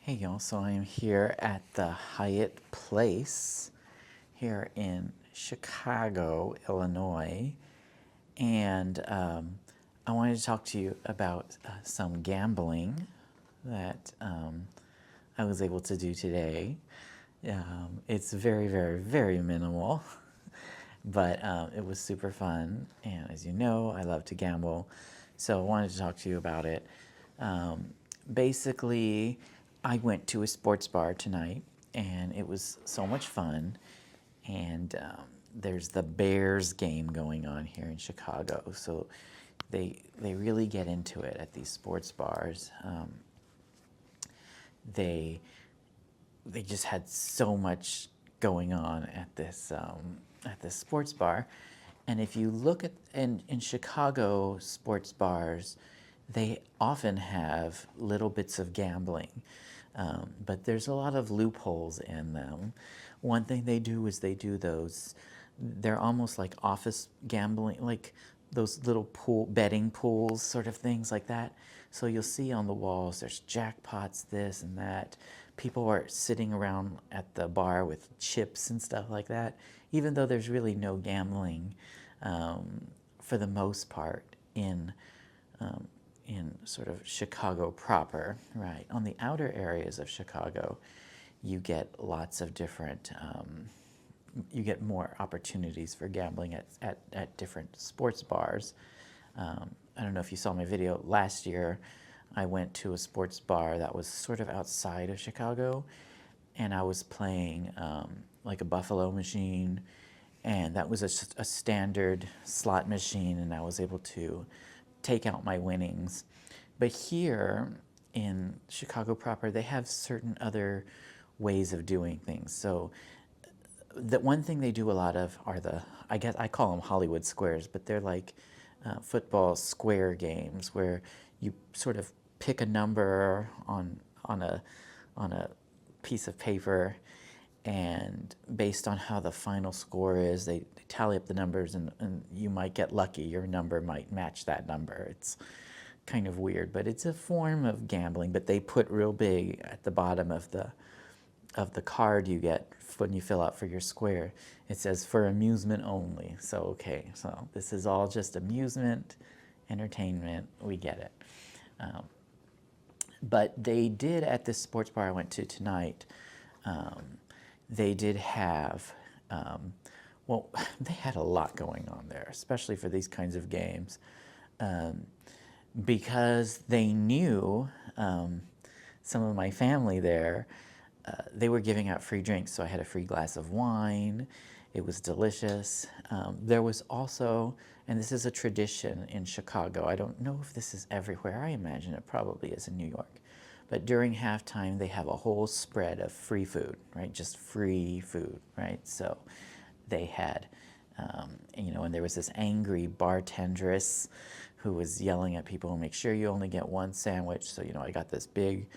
Hey y'all, so I am here at the Hyatt Place here in Chicago, Illinois, and I wanted to talk to you about some gambling that I was able to do today. It's very, very, very minimal, but it was super fun, and as you know, I love to gamble, so I wanted to talk to you about it. Basically, I went to a sports bar tonight, and it was so much fun. And there's the Bears game going on here in Chicago, so they really get into it at these sports bars. They they just had so much going on at this sports bar. And if you look at in Chicago sports bars, they often have little bits of gambling, but there's a lot of loopholes in them. One thing they do is they do those. They're almost like office gambling, like those little betting pools, sort of things like that. So you'll see on the walls, there's jackpots, this and that. People are sitting around at the bar with chips and stuff like that, even though there's really no gambling for the most part in sort of Chicago proper, right? On the outer areas of Chicago, you get lots of different, you get more opportunities for gambling at different sports bars. I don't know if you saw my video last year. I went to a sports bar that was sort of outside of Chicago, and I was playing like a Buffalo machine, and that was a standard slot machine, and I was able to take out my winnings. But here in Chicago proper, they have certain other ways of doing things. So the one thing they do a lot of are I guess I call them Hollywood squares, but they're like football square games where you sort of pick a number on a piece of paper, and based on how the final score is, they tally up the numbers, and you might get lucky. Your number might match that number. It's kind of weird, but it's a form of gambling. But they put real big at the bottom of the card you get when you fill out for your square. It says for amusement only. So okay, so this is all just amusement, entertainment. We get it. But they did at this sports bar I went to tonight. They did have, well, they had a lot going on there, especially for these kinds of games, because they knew some of my family there. They were giving out free drinks, so I had a free glass of wine. It was delicious. There was also, and this is a tradition in Chicago, I don't know if this is everywhere, I imagine it probably is in New York, but during halftime they have a whole spread of free food, right? Just free food, right? So they had, and there was this angry bartendress who was yelling at people, make sure you only get one sandwich. So, I got this big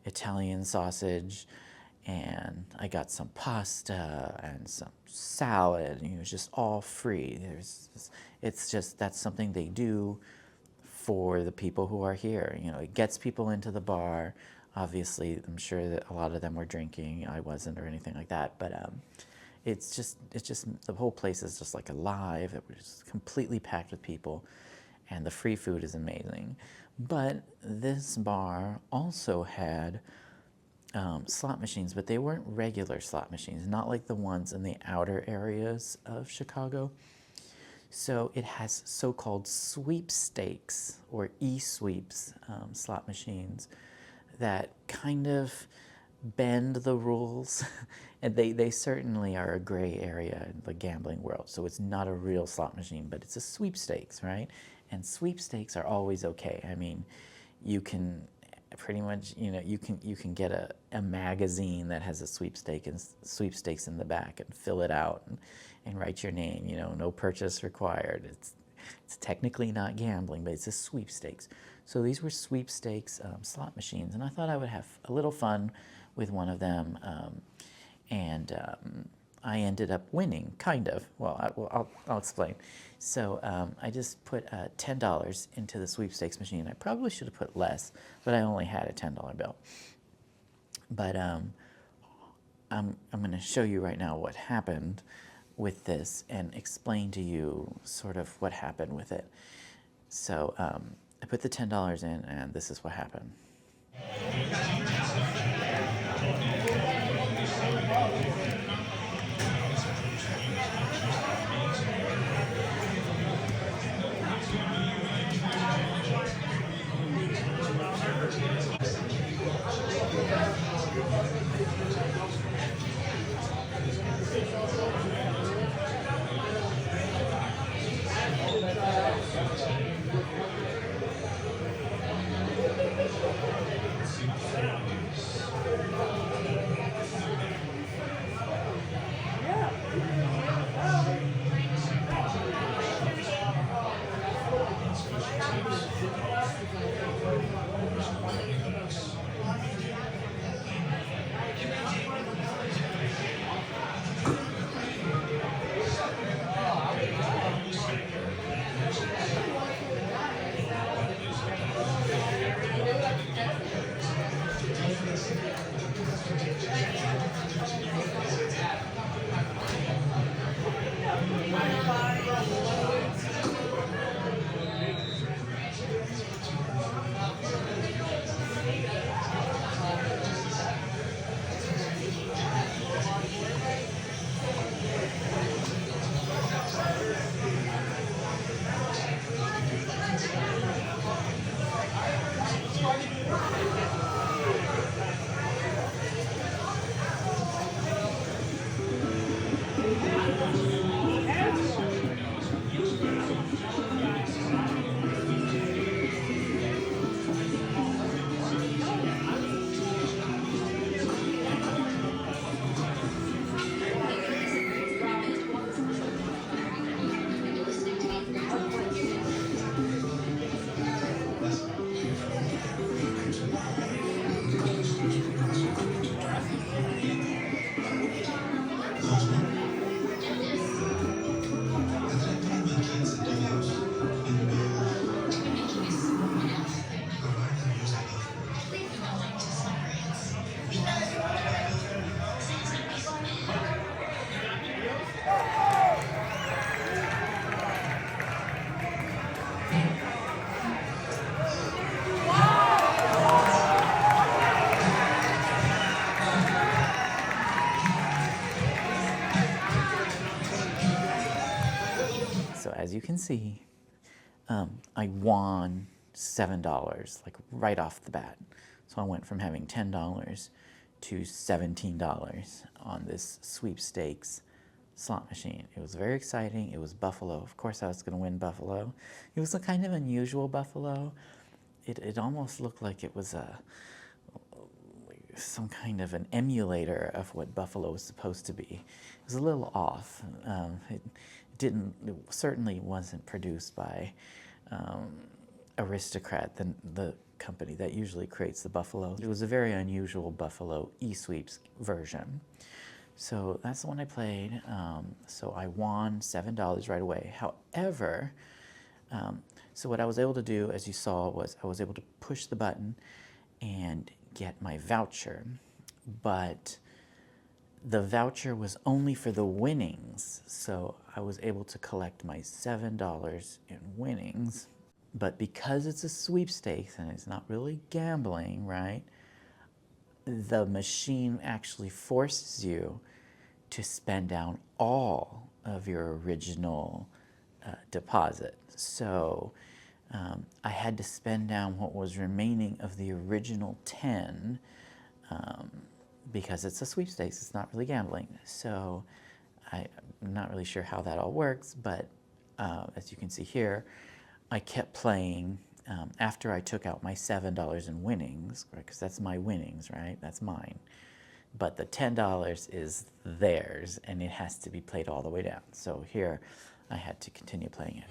Italian sausage, and I got some pasta and some salad, and it was just all free. That's something they do for the people who are here. It gets people into the bar. Obviously, I'm sure that a lot of them were drinking. I wasn't or anything like that, but it's just the whole place is just like alive. It was completely packed with people, and the free food is amazing. But this bar also had slot machines, but they weren't regular slot machines, not like the ones in the outer areas of Chicago. So it has so-called sweepstakes or e-sweeps slot machines that kind of bend the rules. And they certainly are a gray area in the gambling world. So it's not a real slot machine, but it's a sweepstakes, right? And sweepstakes are always okay. I mean, you can pretty much, you can get a magazine that has a sweepstakes in the back and fill it out and write your name, no purchase required. It's technically not gambling, but it's a sweepstakes. So these were sweepstakes slot machines, and I thought I would have a little fun with one of them, and I ended up winning, kind of. Well, I'll explain. So I just put $10 into the sweepstakes machine. I probably should have put less, but I only had a $10 bill. But I'm going to show you right now what happened with this and explain to you sort of what happened with it. So I put the $10 in, and this is what happened. So as you can see, I won $7, like right off the bat. So I went from having $10 to $17 on this sweepstakes slot machine. It was very exciting. It was Buffalo. Of course I was going to win Buffalo. It was a kind of unusual Buffalo. It almost looked like it was some kind of an emulator of what Buffalo was supposed to be. It was a little off. It certainly wasn't produced by Aristocrat, the company that usually creates the Buffalo. It was a very unusual Buffalo e-sweeps version. So that's the one I played. So I won $7 right away. However, so what I was able to do, as you saw, was I was able to push the button and get my voucher, but the voucher was only for the winnings, so I was able to collect my $7 in winnings. But because it's a sweepstakes and it's not really gambling, right, the machine actually forces you to spend down all of your original deposit. So I had to spend down what was remaining of the original 10 because it's a sweepstakes, it's not really gambling. So I'm not really sure how that all works, but as you can see here, I kept playing after I took out my $7 in winnings, because that's my winnings, right? That's mine. But the $10 is theirs, and it has to be played all the way down. So here, I had to continue playing it.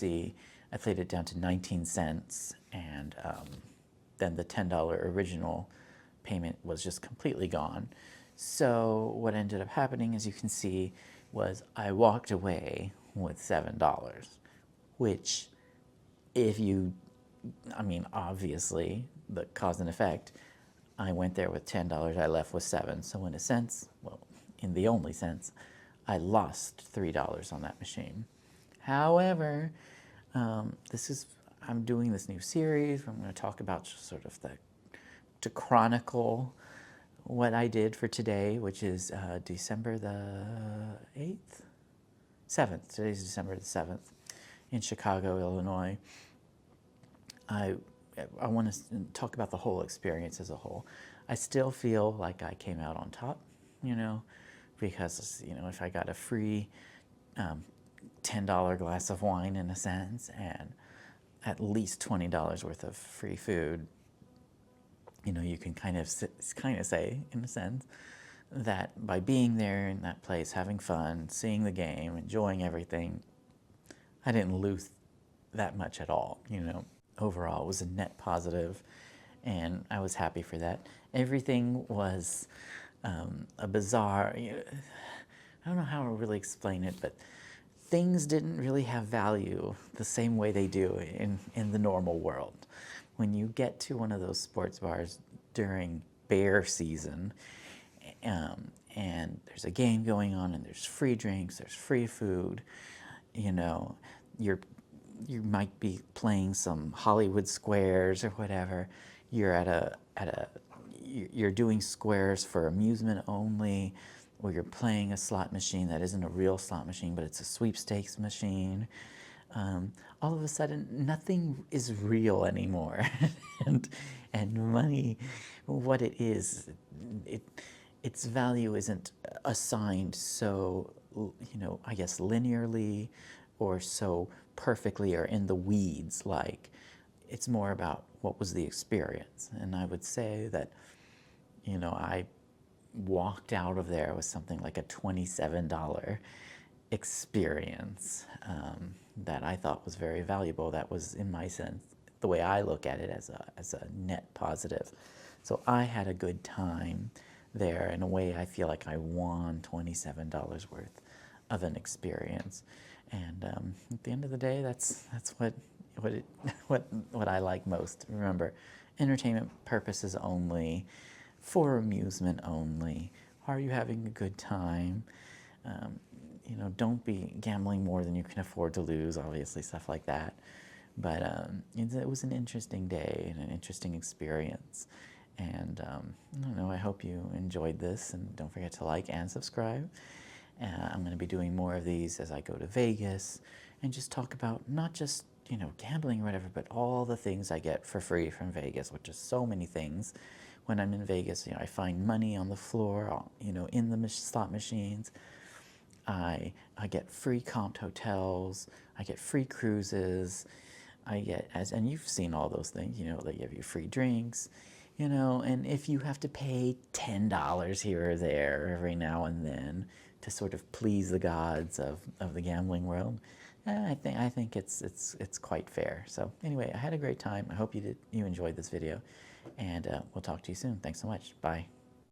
see, I played it down to 19 cents, and then the $10 original payment was just completely gone. So what ended up happening, as you can see, was I walked away with $7, which if you, I mean, obviously, the cause and effect, I went there with $10, I left with 7. So in a sense, well, in the only sense, I lost $3 on that machine. However, I'm doing this new series where I'm going to talk about sort of to chronicle what I did for today, which is December the 8th? 7th. Today's December the 7th in Chicago, Illinois. I want to talk about the whole experience as a whole. I still feel like I came out on top, because, if I got a free $10 glass of wine in a sense, and at least $20 worth of free food, you can kind of say, in a sense, that by being there in that place, having fun, seeing the game, enjoying everything, I didn't lose that much at all, Overall, it was a net positive, and I was happy for that. Everything was a bizarre, I don't know how to really explain it, but things didn't really have value the same way they do in the normal world. When you get to one of those sports bars during bear season, and there's a game going on, and there's free drinks, there's free food, you might be playing some Hollywood squares or whatever. You're doing squares for amusement only, or you're playing a slot machine that isn't a real slot machine, but it's a sweepstakes machine. All of a sudden, nothing is real anymore, and money, what it is, its value isn't assigned so, I guess linearly, or so perfectly, or in the weeds. Like, it's more about what was the experience. And I would say that, I walked out of there with something like a $27 experience that I thought was very valuable. That was, in my sense, the way I look at it, as a net positive. So I had a good time there. In a way, I feel like I won $27 worth of an experience. And at the end of the day, that's what I like most. Remember, entertainment purposes only, for amusement only. Are you having a good time? Don't be gambling more than you can afford to lose, obviously, stuff like that. But it was an interesting day and an interesting experience. And I don't know, I hope you enjoyed this, and don't forget to like and subscribe. I'm going to be doing more of these as I go to Vegas, and just talk about not just, gambling or whatever, but all the things I get for free from Vegas, which is so many things. When I'm in Vegas, I find money on the floor, in the slot machines. I get free comped hotels. I get free cruises. And you've seen all those things, they give you free drinks, and if you have to pay $10 here or there every now and then to sort of please the gods of the gambling world, I think it's quite fair. So anyway, I had a great time. I hope you enjoyed this video, and we'll talk to you soon. Thanks so much. Bye.